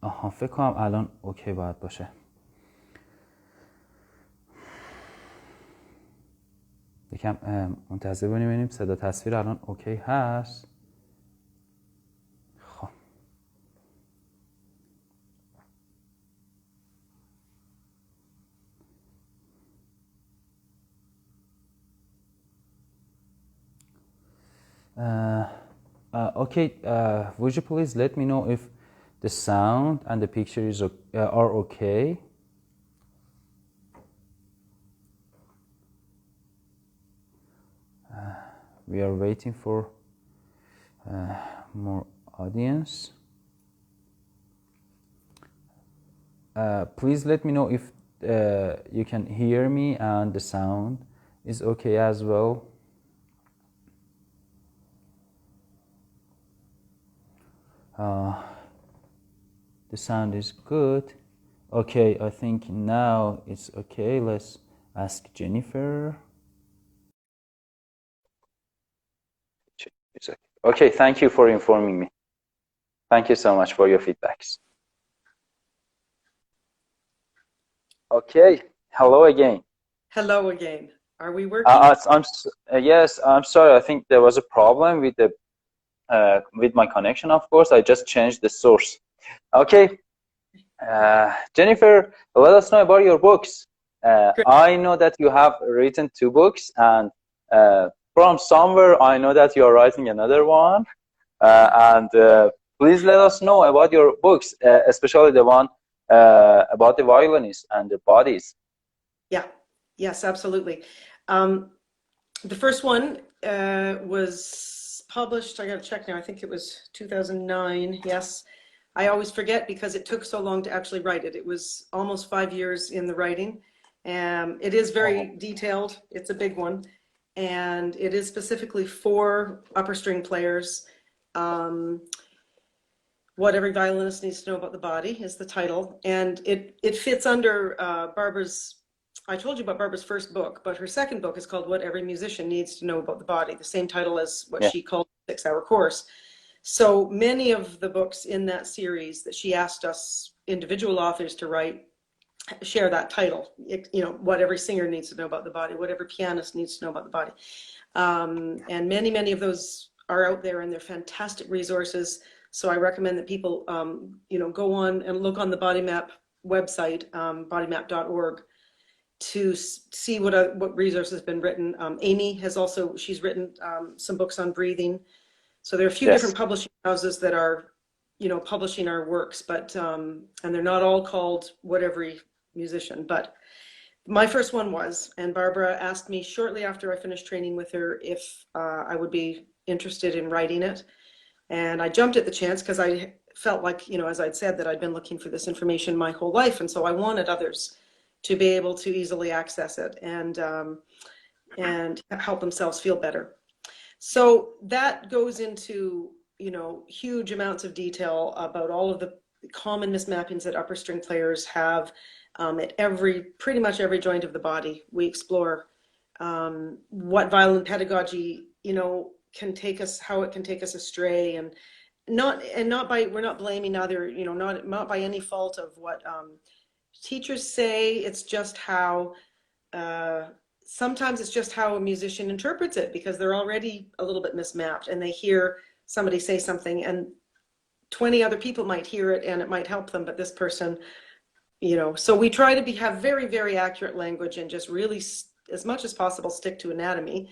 آها فکر کنم الان اوکی باید باشه. یکم منتظر ببینیم صدا تصویر الان اوکی هست. خب okay, would you please let me know if the sound and the picture are okay? We are waiting for more audience. Please let me know if you can hear me and the sound is okay as well. The sound is good. Okay, I think now it's okay. Let's ask Jennifer. Okay, thank you for informing me. Thank you so much for your feedbacks. Okay, hello again. Hello again. Are we working? Yes, I'm sorry. I think there was a problem with my connection. Of course, I just changed the source. Okay, Jennifer, let us know about your books. I know that you have written 2 books, and from somewhere I know that you are writing another one. And please let us know about your books, especially the one about the violinists and the bodies. Yeah, yes, absolutely. The first one was published, I gotta check now, I think it was 2009, yes. I always forget because it took so long to actually write it. It was almost 5 years in the writing. It is very detailed, it's a big one. And it is specifically for upper string players. What Every Violinist Needs to Know About the Body is the title. And it fits under Barbara's, I told you about Barbara's first book, but her second book is called What Every Musician Needs to Know About the Body, the same title as what she called the 6-hour course. So many of the books in that series that she asked us individual authors to write share that title, what every singer needs to know about the body, what every pianist needs to know about the body. And many of those are out there and they're fantastic resources. So I recommend that people, go on and look on the Body Map website, bodymap.org, to see what resources have been written. Amy has also, she's written some books on breathing. So there are a few different publishing houses that are, publishing our works, but, and they're not all called What Every Musician, but my first one was, and Barbara asked me shortly after I finished training with her if I would be interested in writing it. And I jumped at the chance because I felt like, as I'd said, that I'd been looking for this information my whole life. And so I wanted others to be able to easily access it and help themselves feel better. So that goes into, huge amounts of detail about all of the common mismappings that upper string players have at pretty much every joint of the body. We explore what violin pedagogy, can take us, how it can take us astray, and we're not blaming either, not by any fault of what teachers say. It's just how sometimes it's just how a musician interprets it, because they're already a little bit mismapped and they hear somebody say something and 20 other people might hear it and it might help them, but this person, so we try to have very, very accurate language and just really, as much as possible, stick to anatomy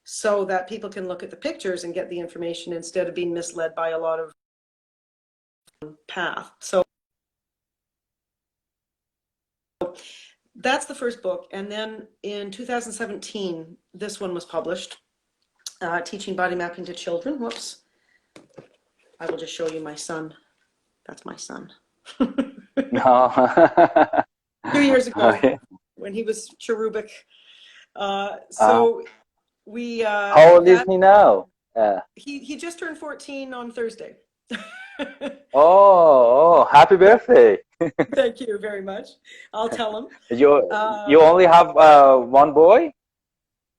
so that people can look at the pictures and get the information instead of being misled by a lot of path. So that's the first book. And then in 2017, this one was published, Teaching Body Mapping to Children. Whoops. I will just show you my son. That's my son. 2 years ago, when he was cherubic. How old is he now? He just turned 14 on Thursday. Oh, happy birthday. Thank you very much. I'll tell him. You only have one boy?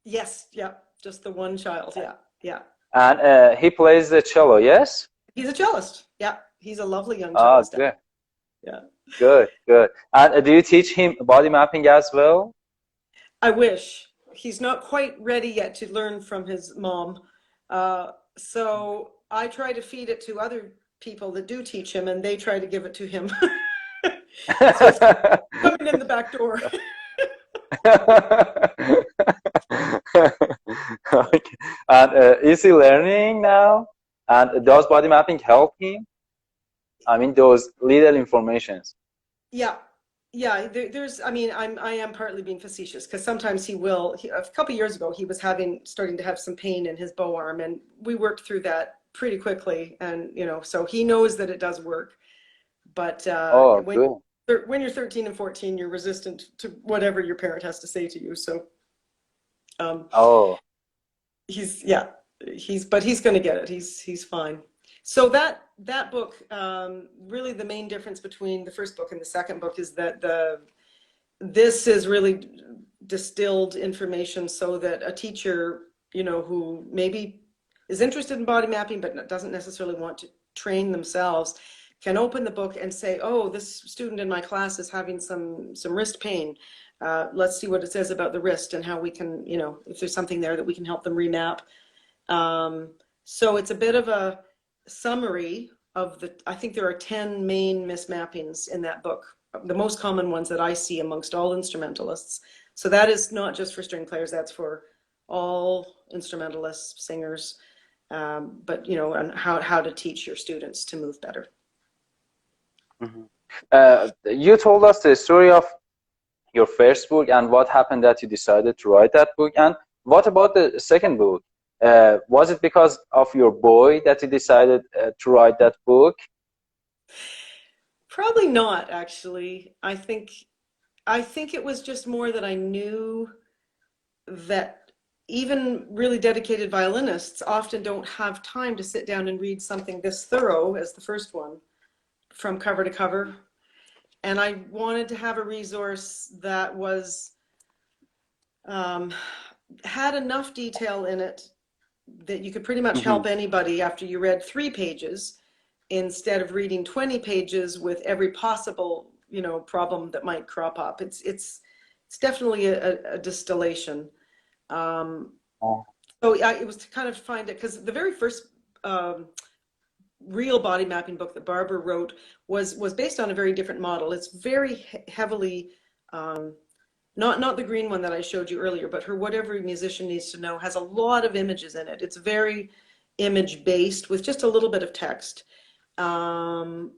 Yes, yeah, just the one child, yeah. And he plays the cello, yes? He's a cellist, yeah. He's a lovely young cellist. Good. Yeah. Good, good. And do you teach him body mapping as well? I wish. He's not quite ready yet to learn from his mom. So I try to feed it to other people that do teach him, and they try to give it to him. So it's coming in the back door. Okay. And is he learning now? And does body mapping help him? I mean, those little informations. Yeah, yeah. There's, I mean, I am partly being facetious because sometimes he will. A couple years ago, he was starting to have some pain in his bow arm, and we worked through that pretty quickly. And so he knows that it does work. But Oh, good. when you're 13 and 14, you're resistant to whatever your parent has to say to you. So um, Oh. yeah, but he's going to get it. He's fine. So that book, really the main difference between the first book and the second book is that this is really distilled information so that a teacher, who maybe is interested in body mapping but doesn't necessarily want to train themselves, can open the book and say, oh, this student in my class is having some wrist pain. Let's see what it says about the wrist and how we can, if there's something there that we can help them remap. So it's a bit of a summary of I think there are 10 main mismappings in that book, the most common ones that I see amongst all instrumentalists. So that is not just for string players, that's for all instrumentalists, singers, but and how to teach your students to move better. You told us the story of your first book and what happened that you decided to write that book. And what about the second book? Was it because of your boy that you decided to write that book? Probably not, actually. I think it was just more that I knew that even really dedicated violinists often don't have time to sit down and read something this thorough as the first one from cover to cover. And I wanted to have a resource that was had enough detail in it that you could pretty much help anybody after you read 3 pages, instead of reading 20 pages with every possible problem that might crop up. It's definitely a distillation. So it was to kind of find it, because the very first real body mapping book that Barbara wrote was based on a very different model. It's very heavily not the green one that I showed you earlier, but her What Every Musician Needs to Know has a lot of images in it. It's very image based with just a little bit of text. And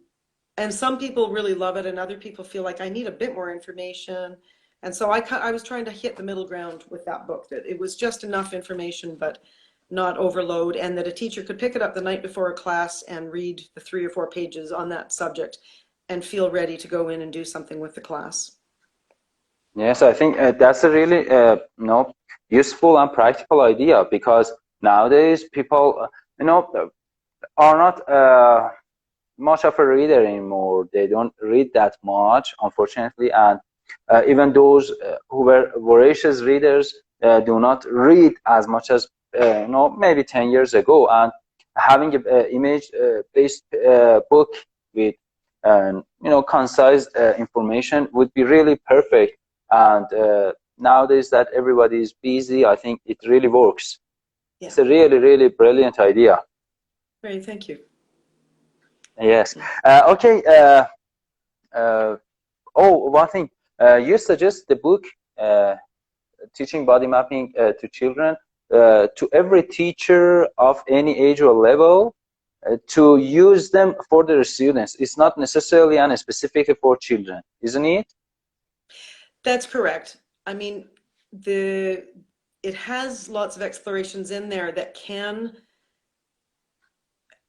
some people really love it, and other people feel like I need a bit more information. And so I was trying to hit the middle ground with that book, that it was just enough information, but not overload, and that a teacher could pick it up the night before a class and read the 3 or 4 pages on that subject and feel ready to go in and do something with the class. Yes, I think that's a really useful and practical idea, because nowadays people are not much of a reader anymore. They don't read that much, unfortunately, and even those who were voracious readers do not read as much as maybe 10 years ago. And having an image-based book with concise information would be really perfect. And nowadays that everybody is busy, I think it really works. Yeah. It's a really, really brilliant idea. Great, thank you. Yes. Okay. One thing. You suggest the book Teaching Body Mapping to Children to every teacher of any age or level to use them for their students. It's not necessarily and specifically for children, isn't it? That's correct. I mean, it has lots of explorations in there that can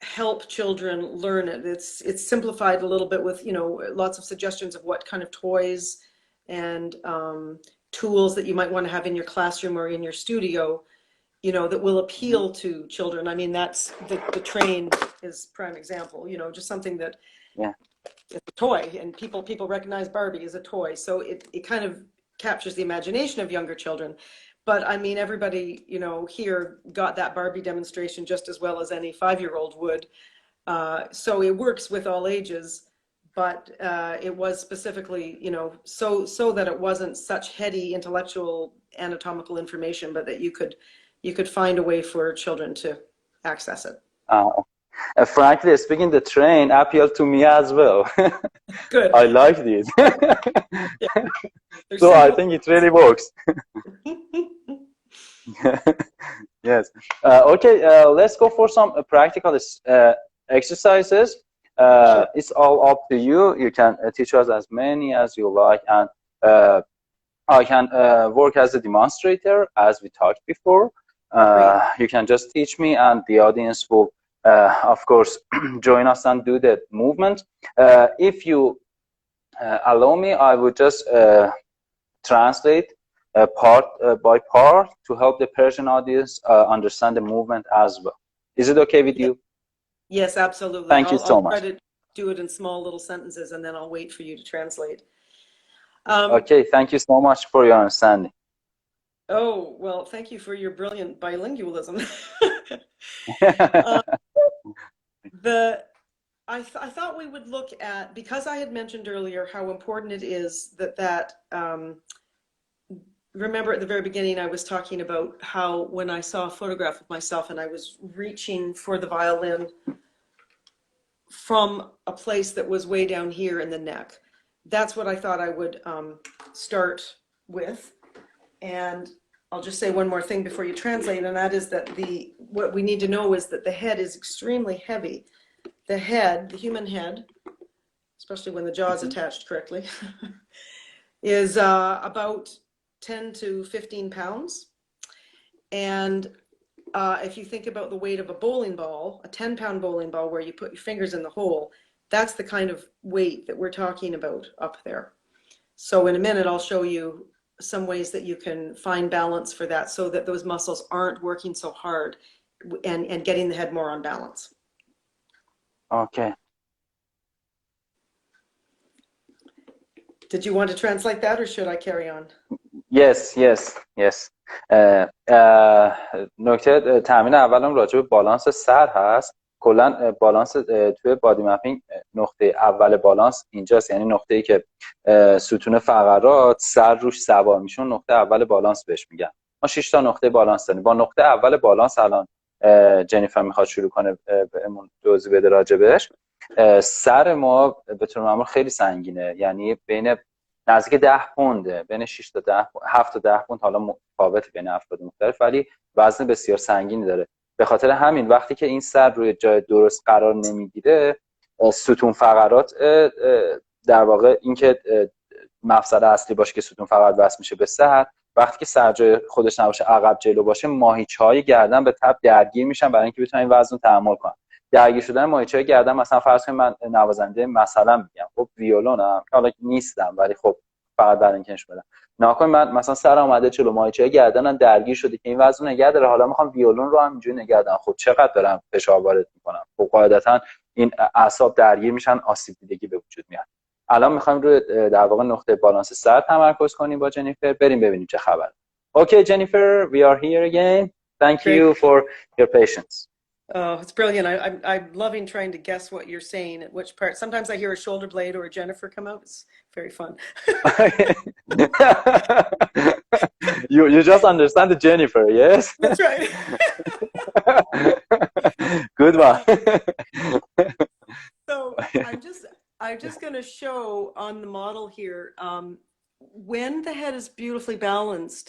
help children learn it. It's simplified a little bit with lots of suggestions of what kind of toys and tools that you might want to have in your classroom or in your studio, that will appeal to children. I mean, that's the train is prime example. Just something that it's a toy, and people recognize Barbie as a toy, so it kind of captures the imagination of younger children. But I mean, everybody, here got that Barbie demonstration just as well as any 5-year-old would. So it works with all ages, but it was specifically, you know, so that it wasn't such heady intellectual anatomical information, but that you could find a way for children to access it. Frankly speaking, the train appealed to me as well. Good. I liked it. Yeah. So I think it really works. Yes. Okay, let's go for some practical exercises. Sure. It's all up to you. You can teach us as many as you like, and I can work as a demonstrator, as we talked before. You can just teach me, and the audience will, of course, join us and do the movement. If you allow me, I would just translate part by part to help the Persian audience understand the movement as well. Is it okay with you? Yes, absolutely. Thank you so I'll try much. to do it in small little sentences, and then I'll wait for you to translate. Okay, thank you so much for your understanding. Oh, well, thank you for your brilliant bilingualism. I thought we would look at, because I had mentioned earlier how important it is that remember at the very beginning I was talking about how when I saw a photograph of myself and I was reaching for the violin from a place that was way down here in the neck. That's what I thought I would start with. And I'll just say one more thing before you translate, and that is that what we need to know is that the head is extremely heavy. The head, the human head, especially when the jaw is attached correctly, is about 10 to 15 pounds. And if you think about the weight of a bowling ball, a 10-pound bowling ball where you put your fingers in the hole, that's the kind of weight that we're talking about up there. So in a minute, I'll show you some ways that you can find balance for that so that those muscles aren't working so hard and getting the head more on balance. Okay. Did you want to translate that, or should I carry on? Yes. نکته تمرین اولم راجع به بالانس سر هست. کلا بالانس توی بادی مپینگ نقطه اول بالانس اینجاست، یعنی نقطه‌ای که ستون فقرات سر روش سوار میشون نقطه اول بالانس بهش میگن. ما 6 تا نقطه بالانس داریم. با نقطه اول بالانس الان جنیفر میخواد شروع کنه بهمون توضیح بده راجبش. سر ما به طور معمول خیلی سنگینه، یعنی بین نزدیک 10 پونده، بین 6 تا 10 7 تا 10 پوند، حالا متفاوته بین افراد مختلف، ولی وزن بسیار سنگینی داره. به خاطر همین وقتی که این سر روی جای درست قرار نمیگیره، ستون فقرات در واقع اینکه مفصل اصلی باشه که ستون فقرات وصل میشه به سر، وقتی که سر جای خودش نباشه، عقب جلو باشه، ماهیچه‌های گردن به تب درگیر میشن برای اینکه بتونن این وزن رو تحمل کنن. درگیر شدن ماهیچه‌های گردن، مثلا فرض کنید من نوازنده مثلا میگم، خب ویولونم، حالا نیستم ولی خب فقط برای اینکه نشون بدم، ناکن من مثلا سر اومده جلو، ماهیچه‌های گردنم درگیر شده که این وزن رو نگه داره، حالا میخوام ویولون رو هم اینجوری نگه دارم، خب چقدر دارم فشار وارد میکنم؟ خب قاعدتا این اعصاب درگیر میشن، آسیب دیدگی به وجود میاد. الان میخوایم روی در واقع نقطه بالانس سر تمرکز کنیم با جنیفر، بریم ببینیم چه خبره. Okay, Jennifer, we are here again. Thank Great. you for your patience. Oh, it's brilliant. I'm loving trying to guess what you're saying at which part. Sometimes I hear a shoulder blade or a Jennifer come out. It's very fun. You just understand the Jennifer, yes? That's right. Good one. So I'm just going to show on the model here, when the head is beautifully balanced,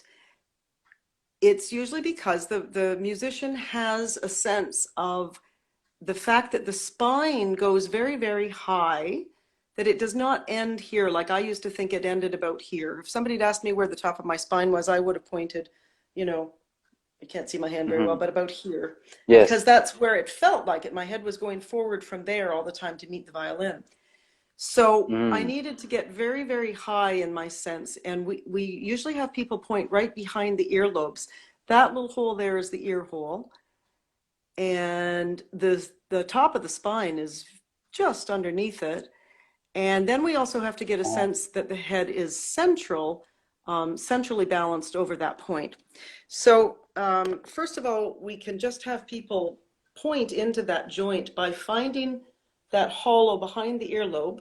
it's usually because the musician has a sense of the fact that the spine goes very, very high, that it does not end here. Like I used to think it ended about here. If somebody had asked me where the top of my spine was, I would have pointed, you know, I can't see my hand very well, but about here. Yes. Because that's where it felt like it. My head was going forward from there all the time to meet the violin. So I needed to get very, very high in my sense. And we usually have people point right behind the earlobes. That little hole there is the ear hole. And the top of the spine is just underneath it. And then we also have to get a sense that the head is centrally balanced over that point. So first of all, we can just have people point into that joint by finding that hollow behind the earlobe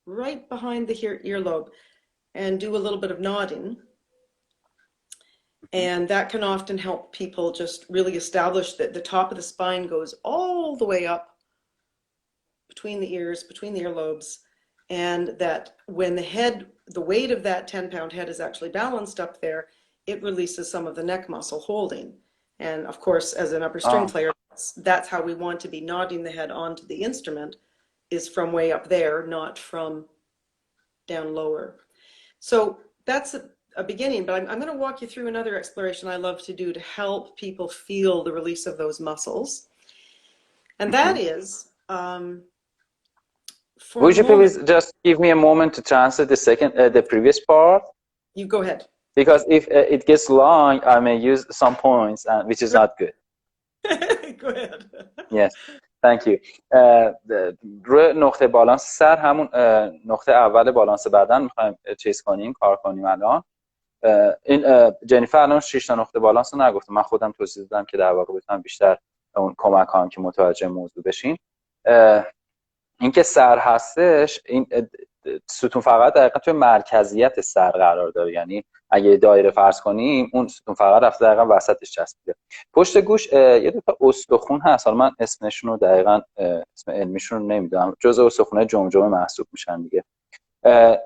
right behind the earlobe and do a little bit of nodding. And that can often help people just really establish that the top of the spine goes all the way up between the ears, between the earlobes, and that when the weight of that 10-pound head is actually balanced up there, it releases some of the neck muscle holding. And of course, as an upper string player, that's how we want to be nodding the head onto the instrument, is from way up there, not from down lower. So that's a beginning, but I'm going to walk you through another exploration I love to do to help people feel the release of those muscles. And that is, would you please just give me a moment to translate the previous part? You go ahead. Because if it gets long, I may use some points, which is not good. Go ahead. Yes, thank you. روی نقطه بالانس سر، همون نقطه اول بالانس بدن میخوایم چیز کنیم، کار کنیم الان. این جنیفر الان 6 تا نقطه بالانس رو نگفته، من خودم توضیح دادم که در واقع بتونم بیشتر اون کمک کنم که متوجه موضوع بشین. این که سر هستش، این ستون فقط دقیقا توی مرکزیت سر قرار داره، یعنی اگه دایره فرض کنیم اون ستون فقط رفته دقیقا وسطش چسبیده. پشت گوش یه دو تا استخون هست، حالا من اسمشون رو دقیقا اسم علمیشون رو نمیدونم، جزء استخونای جمجمه محسوب میشن دیگه.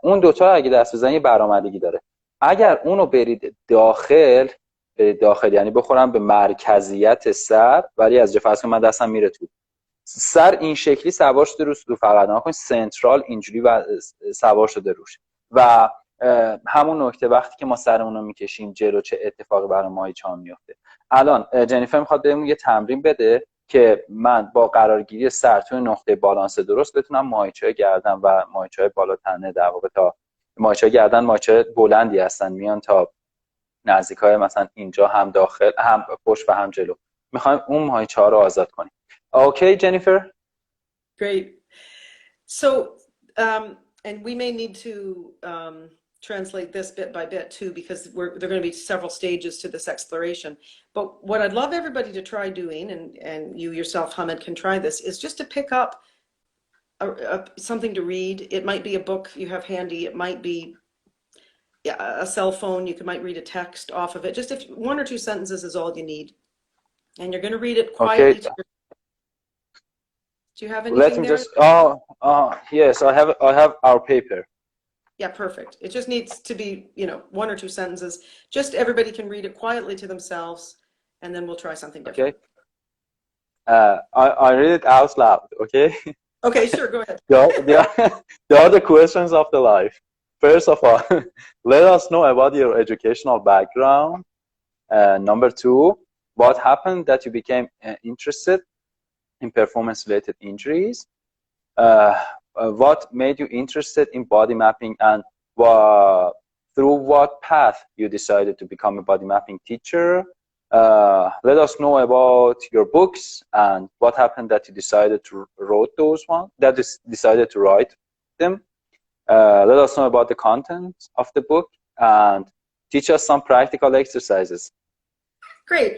اون دوتا اگه دست بزنید یه برآمدگی داره. اگر اونو برید داخل یعنی بخورم به مرکزیت سر، ولی از جا فرض کنم من دستم میره تو سر، این شکلی سوار شده رو ستون فقط، نگاه کن سنترال اینجوری سوار شده روش. و همون نکته وقتی که ما سرمون رو میکشیم جلو چه اتفاقی برای ماهیچه‌ها میفته. الان جنیفر میخواد بهمون یه تمرین بده که من با قرارگیری سر توی نقطه بالانس درست بتونم ماهیچه گردن و ماهیچه بالا تنه، در واقع تا ماهیچه گردن ماهیچه بلندی هستن، میان تا نزدیکای مثلا اینجا، هم داخل هم پشت و هم جلو. میخوایم اون ماهیچه‌ها رو آزاد کنیم. Okay, Jennifer? Great. So, and we may need to translate this bit by bit too, because there are going to be several stages to this exploration. But what I'd love everybody to try doing, and you yourself, Hamid, can try this, is just to pick up something to read. It might be a book you have handy. It might be a cell phone. You might read a text off of it. Just if 1 or 2 sentences is all you need. And you're going to read it quietly to yourself. Do you have anything Let me there? just, yes, I have our paper. Yeah, perfect. It just needs to be, 1 or 2 sentences. Just everybody can read it quietly to themselves, and then we'll try something different. Okay. I read it out loud, okay? Okay, sure, go ahead. There are the questions of the life. First of all, let us know about your educational background. Number 2, what happened that you became interested in performance-related injuries? What made you interested in body mapping, and through what path you decided to become a body mapping teacher? Let us know about your books and what happened that you decided to write them. Let us know about the content of the book and teach us some practical exercises. Great,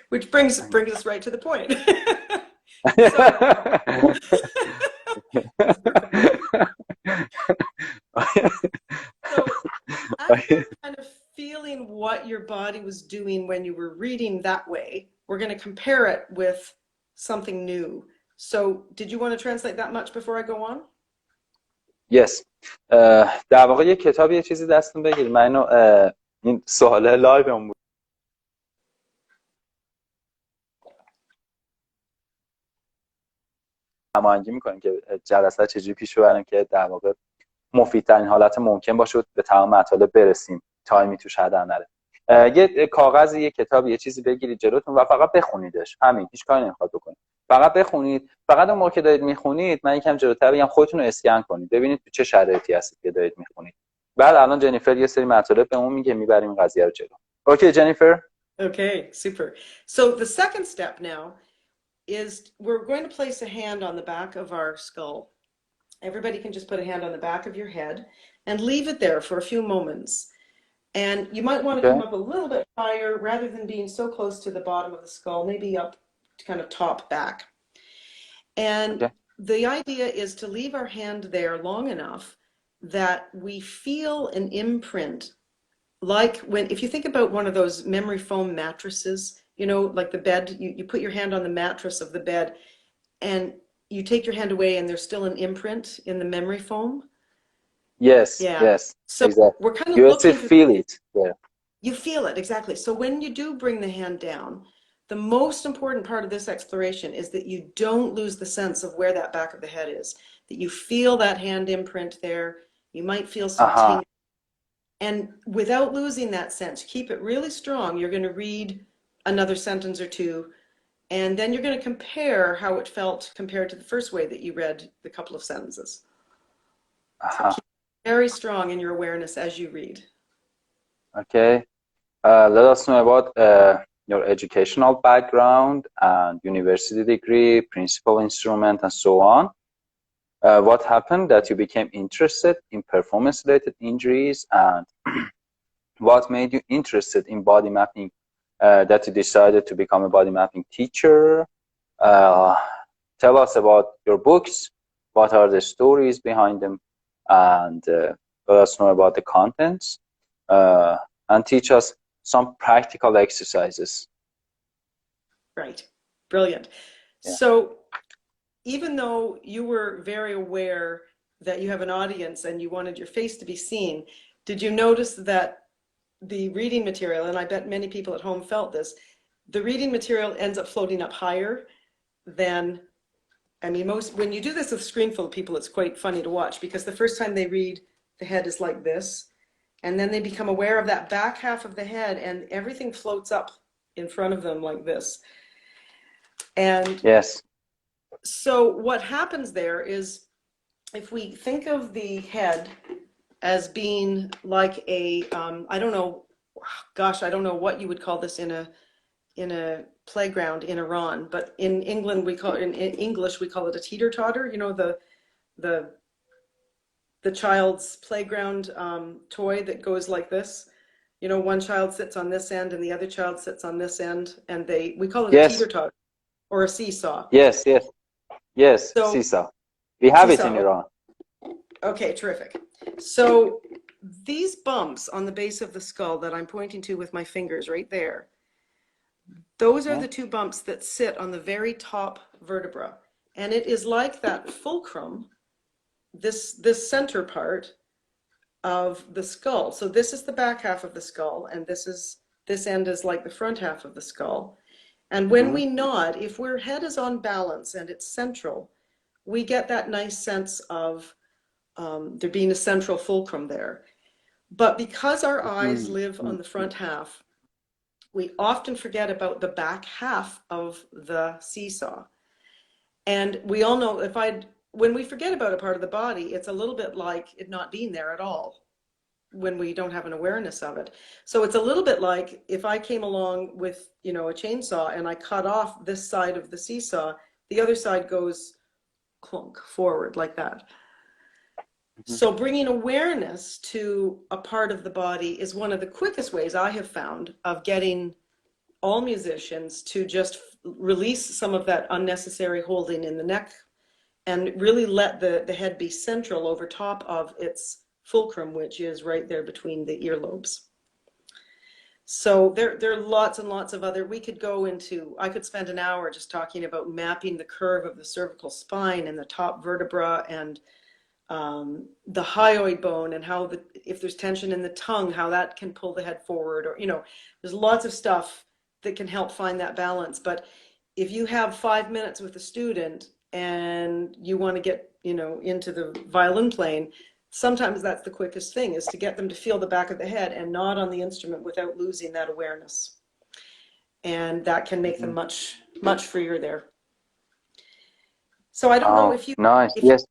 which brings us right to the point. So after kind of feeling what your body was doing when you were reading that way, we're going to compare it with something new. So did you want to translate that much before I go on? Yes. در واقع یه کتاب یه چیزی دستون بگیرید. من این سوال لایوم بود. هماهنگی میکنیم که جلسات چجوری پیش ببریم که در واقع مفیدترین حالت ممکن باشه به تمام مطالب برسیم، تایمی توش هدر نره. یه کاغذی، یه کتاب، یه چیزی بگیرید جلوتون و فقط بخونیدش. همین، هیچ کاری نمیخواد بکنید، فقط بخونید. فقط اون موقع که دارید میخونید، من یکم جلوتر بگم، خودتون رو اسکن کنید ببینید تو چه شرایطی هستید که دارید میخونید. بعد الان جنیفر یه سری مطالب بهمون میگه، میبریم قضیه رو جلو. Okay, Jennifer? Okay, super. So the second step now is we're going to place a hand on the back of our skull. Everybody can just put a hand on the back of your head and leave it there for a few moments. And you might want to come up a little bit higher rather than being so close to the bottom of the skull, maybe up to kind of top back. And the idea is to leave our hand there long enough that we feel an imprint, like if you think about one of those memory foam mattresses, you know, like the bed, you put your hand on the mattress of the bed and you take your hand away and there's still an imprint in the memory foam. Yes, Yeah. yes, So exactly. we're kind of You still looking for, feel it. Yeah. you feel it, exactly. So when you do bring the hand down, the most important part of this exploration is that you don't lose the sense of where that back of the head is, that you feel that hand imprint there. You might feel some Uh-huh. tingling. And without losing that sense, keep it really strong. You're going to read another sentence or two, and then you're going to compare how it felt compared to the first way that you read the couple of sentences. So Uh-huh. keep it very strong in your awareness as you read. Okay. Let us know about your educational background and university degree, principal instrument, and so on. What happened that you became interested in performance-related injuries, and what made you interested in body mapping, that you decided to become a body mapping teacher? Uh, Tell us about your books. What are the stories behind them? And let us know about the contents, and teach us some practical exercises. Right. Brilliant. Yeah. So even though you were very aware that you have an audience and you wanted your face to be seen, did you notice that the reading material, and I bet many people at home felt this, the reading material ends up floating up higher than, I mean, when you do this with a screen full of people, it's quite funny to watch because the first time they read, the head is like this, and then they become aware of that back half of the head and everything floats up in front of them like this. And Yes. so what happens there is, if we think of the head as being like a, I don't know, gosh, I don't know what you would call this in a playground in Iran, but in England we call it, in English we call it a teeter-totter. You know, the the child's playground toy that goes like this. You know, one child sits on this end and the other child sits on this end, and we call it a Yes. teeter-totter or a seesaw. Yes. Yes. Yes. So Seesaw. We have it in seesaw. Iran. Okay, terrific. So these bumps on the base of the skull that I'm pointing to with my fingers right there, those are Yeah. the two bumps that sit on the very top vertebra. And it is like that fulcrum, this center part of the skull. So this is the back half of the skull, and this end is like the front half of the skull. And when we nod, if our head is on balance and it's central, we get that nice sense of there being a central fulcrum there. But because our eyes live on the front half, we often forget about the back half of the seesaw. And we all know when we forget about a part of the body, it's a little bit like it not being there at all when we don't have an awareness of it. So it's a little bit like if I came along with, you know, a chainsaw and I cut off this side of the seesaw, the other side goes clunk forward like that. So bringing awareness to a part of the body is one of the quickest ways I have found of getting all musicians to just release some of that unnecessary holding in the neck and really let the head be central over top of its fulcrum, which is right there between the earlobes. So there are lots and lots of other, I could spend an hour just talking about mapping the curve of the cervical spine and the top vertebra and the hyoid bone, and how if there's tension in the tongue, how that can pull the head forward, or, you know, there's lots of stuff that can help find that balance. But if you have 5 minutes with a student and you want to get, you know, into the violin playing, sometimes that's the quickest thing, is to get them to feel the back of the head and nod on the instrument without losing that awareness. And that can make them much, much freer there. So I don't know if you, nice. Yes.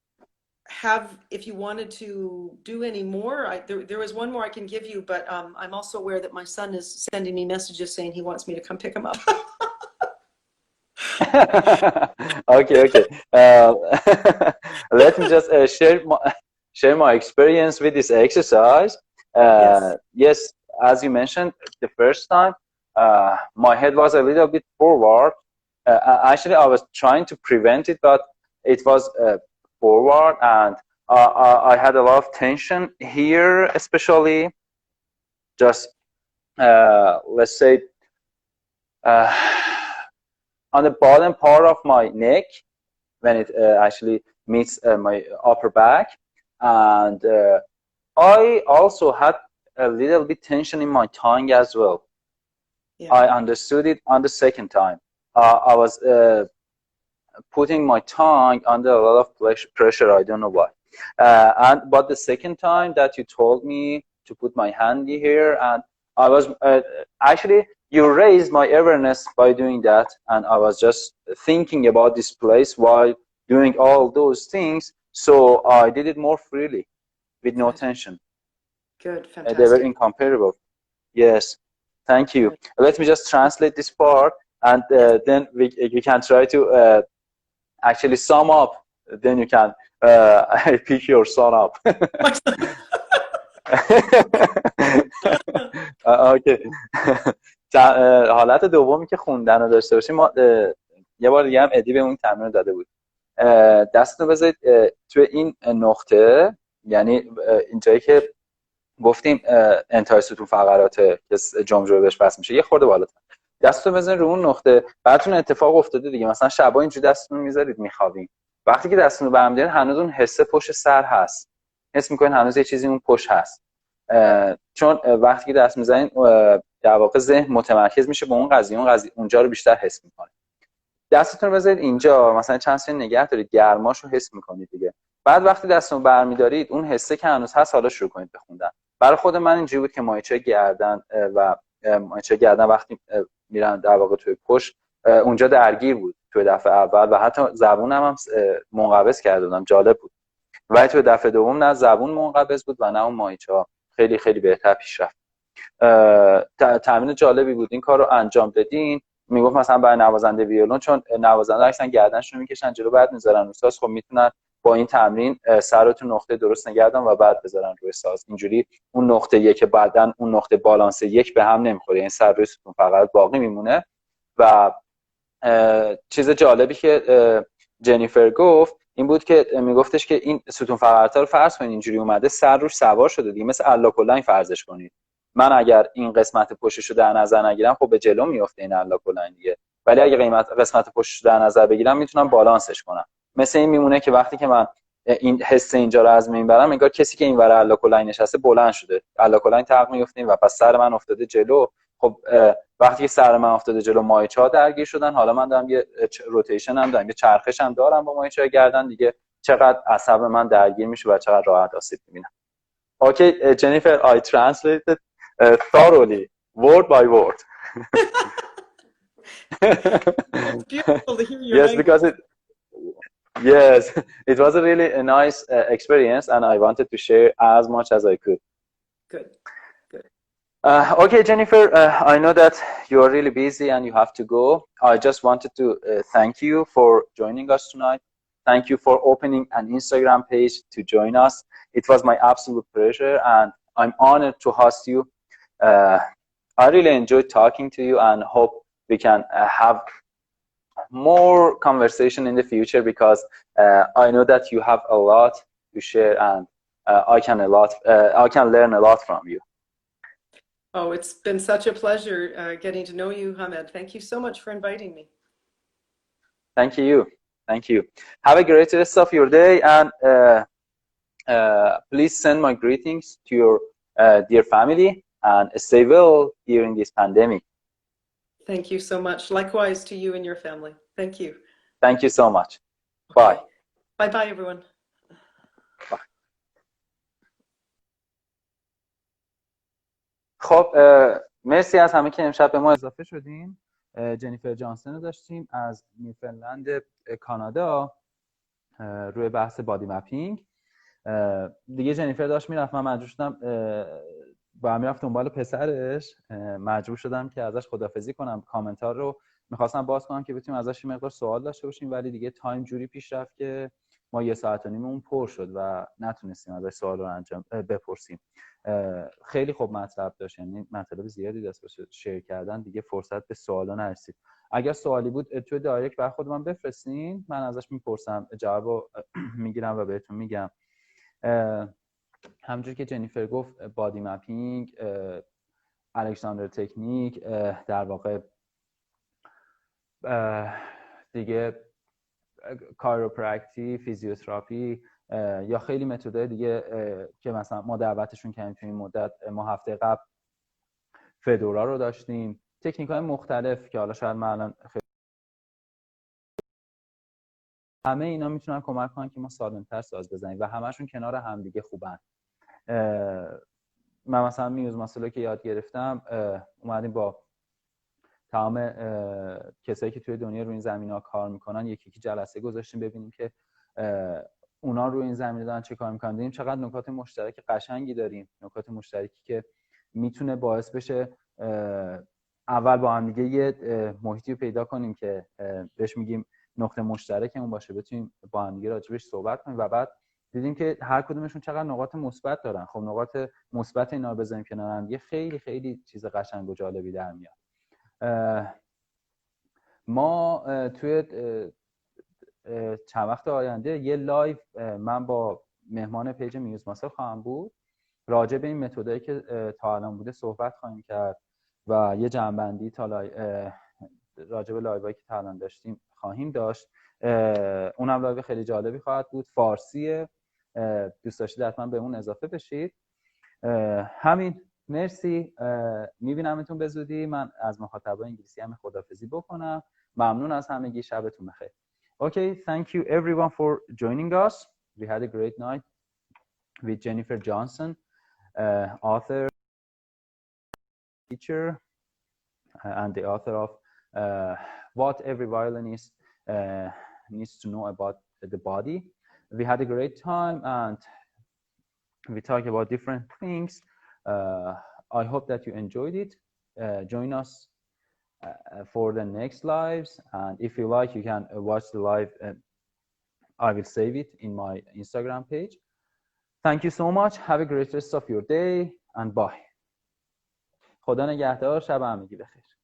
if you wanted to do any more. There was one more I can give you, but I'm also aware that my son is sending me messages saying he wants me to come pick him up. Okay, okay. Let me just share my experience with this exercise. Yes. Yes, as you mentioned, the first time my head was a little bit forward. Actually, I was trying to prevent it, but it was forward, and I had a lot of tension here, especially just let's say on the bottom part of my neck when it actually meets my upper back, and I also had a little bit tension in my tongue as well. Yeah. I understood it on the second time. I was putting my tongue under a lot of pressure. I don't know why. But the second time that you told me to put my hand here, and I was actually, you raised my awareness by doing that, and I was just thinking about this place while doing all those things. So I did it more freely, with no tension. Good, fantastic. They were incomparable. Yes, thank you. Let me just translate this part, and then we can try to actually sum up. Then you can pick your son up. اوکی. حالت دومی که خوندن رو داشته باشیم، ما یه بار دیگه هم ادی به اون تمرین رو داده بود. دستتون بذارید توی این نقطه، یعنی اینجایی که گفتیم انتهای ستون فقرات که جمجمه بهش بس میشه، یه خورده بالاتر دستتون بزنید رو اون نقطه. براتون اتفاق افتاده دیگه، مثلا شبا اینجوری دستتون میذارید میخوابین، وقتی که دستتون رو برمی دارید هنوز اون حسه پشت سر هست، حس میکنین هنوز یه چیزی اون پشت هست، چون وقتی که دست میزنید در واقع ذهن متمرکز میشه به اون قضیه اونجا رو بیشتر حس میکنه. دستتون رو بذارید اینجا، مثلا چند ثانیه نگه دارید، گرماشو حس میکنید دیگه. بعد وقتی دستتون رو برمی‌دارید اون حسه که هنوز هست، حالا شروع کنید به خوندن. برای خود من اینجوری بود که ماهیچه گردن و ماهیچه گردن وقتی میرن در واقع توی پشت، اونجا درگیر بود توی دفعه اول و حتی زبونم هم منقبض کرده بودم، جالب بود. ولی توی دفعه دوم نه زبون منقبض بود و نه اون ماهیچه. خیلی خیلی بهتر پیش رفت. تمرین جالبی بود. این کار رو انجام بدین. میگفت مثلا برای نوازنده ویولون، چون نوازنده اصلا گردنشون رو میکشن جلو بعد میذارن رو ساز، خب میتونن با این تمرین سر رو تو نقطه درست نگه دارن و بعد بذارن روی ساز. اینجوری اون نقطه یک بعدن اون نقطه بالانس یک به هم نمیخوره، یعنی سر روی ستون فقط باقی میمونه. و چیز جالبی که جنیفر گفت این بود که میگفتش که این ستون فقرات رو فرض کنید اینجوری اومده، سر روش سوار شده دیگه، مثل الاکلاین فرضش کنید. من اگر این قسمت پشتش رو در نظر نگیرم، خب به جلو میفته این الاکلاین دیگه، ولی اگه قسمت پشتش رو در نظر بگیرم میتونم بالانسش کنم. مثل این میمونه که وقتی که من این حس اینجا رو از میبرم، انگار کسی که اینور الاکلاین نشسته بلند شده، الاکلاین تق میفته و پس سر من افتاده جلو. خب وقتی که سر من افتاده جلو، ماهیچه‌ها درگیر شدن، حالا من دارم یه روتیشن هم دارم، یه چرخش هم دارم با ماهیچه گردن دیگه، چقدر عصب من درگیر میشه و چقدر راحت آسیب میبینم. Okay, Jennifer, I translated thoroughly, word by word. It's beautiful to hear your Yes, language. because it was a really nice experience, and I wanted to share as much as I could. Good. Okay, Jennifer, I know that you are really busy and you have to go. I just wanted to thank you for joining us tonight. Thank you for opening an Instagram page to join us. It was my absolute pleasure, and I'm honored to host you. I really enjoyed talking to you and hope we can have more conversation in the future, because I know that you have a lot to share, and I can learn a lot from you. Oh, it's been such a pleasure getting to know you, Hamed. Thank you so much for inviting me. Thank you. Thank you. Have a great rest of your day, and please send my greetings to your dear family, and stay well during this pandemic. Thank you so much. Likewise to you and your family. Thank you. Thank you so much. Okay. Bye. Bye-bye, everyone. Bye. خب مرسی از همه که امشب به ما اضافه شدین. جنیفر جانسن رو داشتیم از نیوفنلند کانادا روی بحث بادی مپینگ. دیگه جنیفر داشت میرفت، من مجبور شدم با هم میرفت دنبال پسرش، مجبور شدم که ازش خدافظی کنم. کامنتار رو میخواستم باز کنم که بتونیم ازش یه مقدار سوال داشته باشیم، ولی دیگه تایم جوری پیش رفت که ما 1.5 ساعت اون پر شد و نتونستیم ازش سوال رو انجام بپرسیم. خیلی خوب مطلب داشت، یعنی مطلب زیادی داشت واسه شیر کردن، دیگه فرصت به سوالا نرسید. اگر سوالی بود توی دایرکت برای خود من بفرستین، من ازش میپرسم، جوابو میگیرم و بهتون میگم. همونجور که جنیفر گفت بادی مپینگ، الکساندر تکنیک، در واقع دیگه کایروپرکتی، فیزیوتراپی یا خیلی متدهای دیگه که مثلا ما دعوتشون کردیم توی این مدت. ما هفته قبل فدورا رو داشتیم، تکنیک‌های مختلف که حالا شاید من الان همه اینا میتونن کمک کنن که ما سالم‌تر ساز بزنیم و همشون کنار همدیگه خوبن. من مثلا میوز ماسل که یاد گرفتم، اومدیم با تمام کسایی که توی دنیا روی این زمینه‌ها کار میکنن یکی جلسه گذاشتیم ببینیم که اونا روی این زمینه دارن چه کار میکنن، دیدیم چقدر نکات مشترک قشنگی داریم، نکات مشترکی که میتونه باعث بشه اول با هم دیگه یه محیطی رو پیدا کنیم که بهش میگیم نقطه مشترکمون باشه، بتونیم با هم دیگه راجبش صحبت کنیم و بعد دیدیم که هر کدومشون چقدر نقاط مثبت دارن. خب نقاط مثبت اینا رو بذاریم کنار هم دیگه خیلی خیلی چیز قشنگ و جالبی در میاد. ما توی چند وقت آینده یه لایو من با مهمان پیج میوز ماسل خواهم بود، راجع به این متدایی که تا الان بوده صحبت خواهیم کرد و یه جنبندی تا راجع به لایوهایی که تا الان داشتیم خواهیم داشت. اونم لایو خیلی جالبی خواهد بود، فارسیه، دوست داشتید حتما به اون اضافه بشید. همین، مرسی، میبینمتون به زودی. من از مخاطبای انگلیسی هم خداحافظی بکنم. ممنون از همگی، شبتون بخیر. Okay, thank you everyone for joining us. We had a great night with Jennifer Johnson, author, teacher, and the author of What Every Violinist Needs to Know About the Body. We had a great time and we talked about different things. I hope that you enjoyed it. Join us for the next lives, and if you like, you can watch the live. I will save it in my Instagram page. Thank you so much. Have a great rest of your day and bye. خدا نگهدار. شب همگی بخیر.